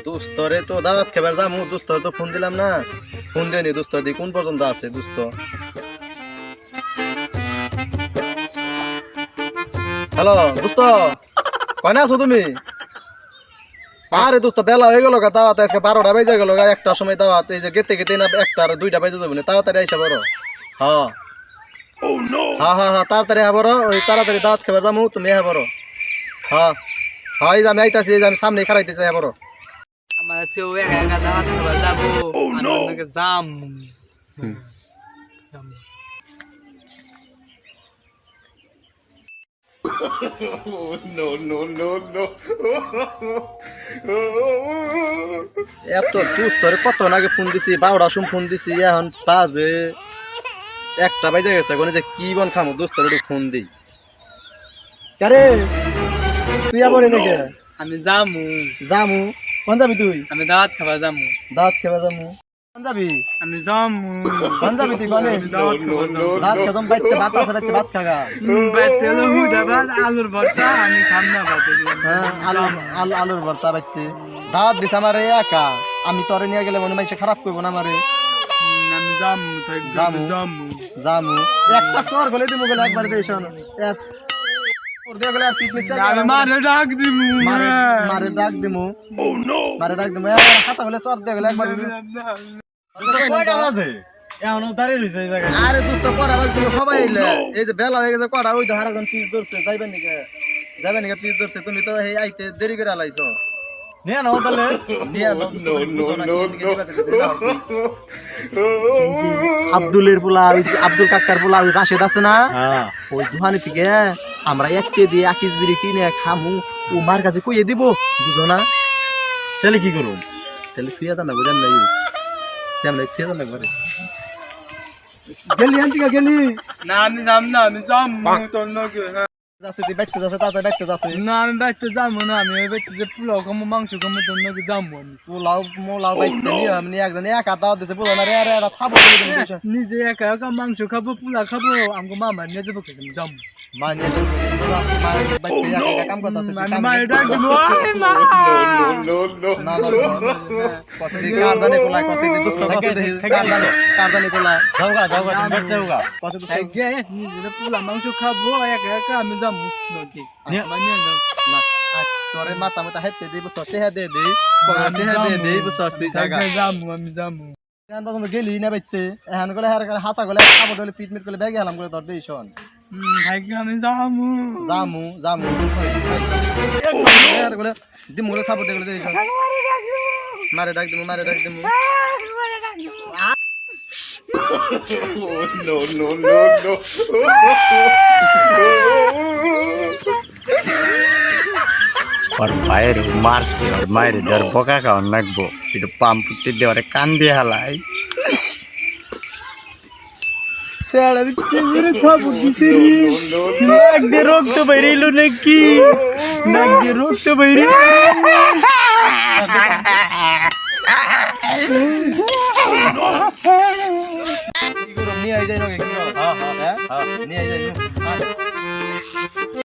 দোস্তরে তো দাওয়াত খাবার যামু, দোস্তরে তো ফোন দিলাম না, ফোন দেয়নি দোস্ত, দি কোন পর্যন্ত আছে দোস্ত। হ্যালো দোস্ত, কয়না আছো তুমি? আরে দোস্ত বেলা হয়ে গেল, দাওয়াত আজকে 12টা বেজে গেল, একটা সময় দাওয়াত, এই যে গেতে গেতে না 1টা আর 2টা বেজে যাবে, তাড়াতাড়ি আইসা বড়। হ্যাঁ হ্যাঁ হ্যাঁ হ্যাঁ, তাড়াতাড়ি হ্যাঁ বড়, ওই তাড়াতাড়ি দাওয়াত খাবার যামু, তুমি হ্যাঁ বড়। হ্যাঁ হ্যাঁ, এই যে আমি আইতাছি, এই যে আমি সামনে খারাইতেছি, হ্যাঁ বড়। আমার হচ্ছে ও একা একা দাওয়াত খাবার যাবো, আর অন্যকে যাম। এত দোস্তরে কত আগে ফোন দিছি, 12টার সময় ফোন দিছি, এখন বাজে 1টা বেজে গেছে, এখন যে কি বন খামো, দোস্তরে একটু ফোন দিই। আরে তুই আবার এনেকে? আমি যামু। যামু? কোন যাবি তুই? আমি দাওয়াত খাবার যামু। দাঁত খেবা যামু? কোন যাবি? আমি যামু। কোন যাবি তুই? কোনে দাওয়াত খাবার যামু। দাঁত খেদম বাইতে ভাত আছে, রাতে ভাত খাগা। বাইতে হলো হুদা ভাত, আলুর ভর্তা, আমি খাম না ভাত। হ্যাঁ, আলুর ভর্তা বাইতে দাঁত দিছে আমারে একা, আমি তোরে নিয়ে গেলে মনে মানুষ খারাপ করবো না আমারে। আমি যামু, তাই যামু? যামু। যামু একটা সর গলে দিমু গেলে একবার দেই শোন, ওর দিয়ে গেলে আর পিকনিক চাই। আমি মারে ডাক দিমু। মারে ডাক দিমু। মারে ডাক দিমু, হাতা গলে সর দিয়ে গেলে একবার কয়টা বাজে? এখনো দাঁড়িয়ে রয়েছে এই জায়গায়। আরে দোস্ত কটা বাজ তুমি সবাই এলে, এই যে বেলা হয়ে গেছে কটা, ওই তো হারাজন পিস ধরছে, যাইবেন নাকি পিস ধরছে, তুমি তো এই আইতে দেরি করে আলাইছো। নিয়ে নাও তাহলে। আব্দুলের পোলা, আব্দুল কাকার পোলা, ওই রাশেদ আছে না, ওই দোকানে থেকে আমরা একটে দিয়ে আকিস বিড়ি কিনে খামু, ও মার কাছে কইয়ে দিব, বুঝো না? তাহলে কি করুন? তাহলে ফিরে যান না, বুঝান নাই ফিরে যান না ঘরে। গেলি আনতে গেলি? না আমি যাম না, আমি যামু তোর নগে। যাচ্ছে তুই বাইতে যাচ্ছে, তাতে বাইতে যাচ্ছে। না আমি বাইতে যামু না, আমি বাইতে যে পোলাও খামু, মাংস খামু, তোর নগে যামু আমি। পোলাও মোলাও বাইতে নিয়ে আমি একজন একা দাও দিছে, পোলা না রে রে রে থাবো নিজে একা একা মাংস খাবো, পোলা খাবো, আমাকে মামা নিয়ে যাবো, কেসে যামু। মা নিয়ে যাবো, মা বাইতে একা কাম করতেছে। আমি মায়ের ডাক দিব, ওই মা। না কতদিন কার জানে পোলা, কতদিন দুষ্ট কতদিন কার জানে পোলা। যাওগা যাওগা তুমি বাইতে যাওগা। আগে নিজে পোলা মাংস খাবো, একা একা আমি যামু নগে। আমার নিয়ে যাও। না তোরে মাথা মাথা হেপে দিব, সতে হে দে দে, পড়তে হে দে দে, বুঝছস তুই জায়গা। যামু আমি যামু। এখন পর্যন্ত গেলি না বাইতে, এখন গলে হার করে হাসা গলে খাবো দলে পিটমিট করে ব্যাগে হেলাম করে ধর দেই শোন। ভাগ্য আমি যামু। জামু হার গলে দিম গলে খাবো দে গলে দেই শোন। মারে ডাক দিমু और भाईर मारছে और मायरे दर बोका খাওয়ান লাগবো, একটু পাম্প ফুটতে দিয়ে ওরে কান দিয়ে হালাই। স্যার আমি কি করে খাবো দিছি? নাক দিয়ে রক্ত বেরিয়ে এলো নাকি? নাক দিয়ে রক্ত বেরিয়ে